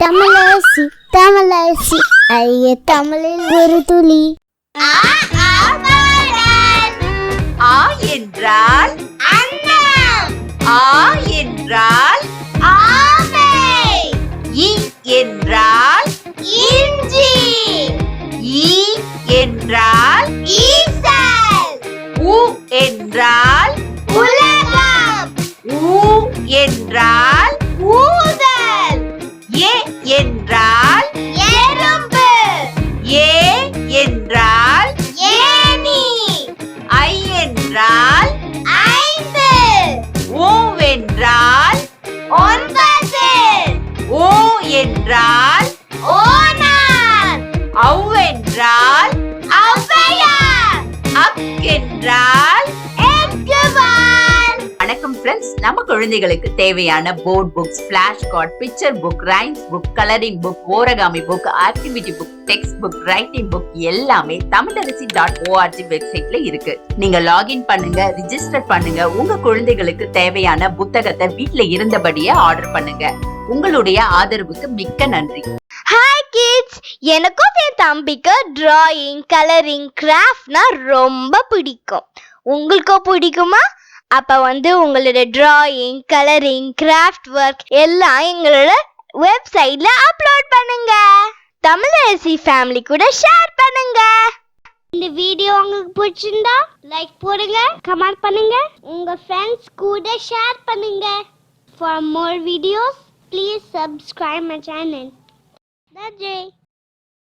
தமிழரசி தமிழரசி ஐய தமிழில் ஒரு துளி. ஆ என்றால் அன்னம். ஆ என்றால் ஆமை. இ என்றால் இஞ்சி. ஈ என்றால் ஈசல். உ என்றால் உலகம். ஊ என்றால் ஊதல். ஏ என்றால் எறும்பு. ஏ என்றால் ஏணி. ஐ என்றால் ஐந்து. ஓ என்றால் ஒன்பது. ஓ என்றால் ஓனான். ஔ என்றால் ஔவையார். அக் என்றால் எக்குவால். வணக்கம் ஃப்ரெண்ட்ஸ், நம்ம குழந்தைகளுக்கு தேவையான board books, flash card, picture book, rhymes book, colouring book, origami book, activity book, text book, writing book எல்லாமே Tamilarasi.org வெப்சைட்ல இருக்கு. நீங்க லாகின் பண்ணுங்க, ரிஜிஸ்டர் பண்ணுங்க. உங்க குழந்தைகளுக்கு தேவையான புத்தகத்தை வீட்ல இருந்தபடியே ஆர்டர் பண்ணுங்க. உங்களுடைய ஆதரவுக்கு மிக்க நன்றி. ஹாய் கிட்ஸ், எனக்கும் என் தம்பிக்கு டிராயிங், கலரிங், கிராஃப்ட்னா ரொம்ப பிடிக்கும். உங்களுக்கும் பிடிக்குமா? அப்ப உங்களோட டிராயிங், கலரிங், கிராஃப்ட் ஒர்க் எல்லாம் எங்களோட வெப்சைட்ல அப்லோட் பண்ணுங்க. தமிழரசி ஃபேமிலி கூட ஷேர் பண்ணுங்க. இந்த வீடியோ உங்களுக்கு பிடிச்சிருந்தா லைக் போடுங்க, கமெண்ட் பண்ணுங்க, உங்க ஃப்ரெண்ட்ஸ் கூட ஷேர் பண்ணுங்க. For more videos, please subscribe my channel. That's it.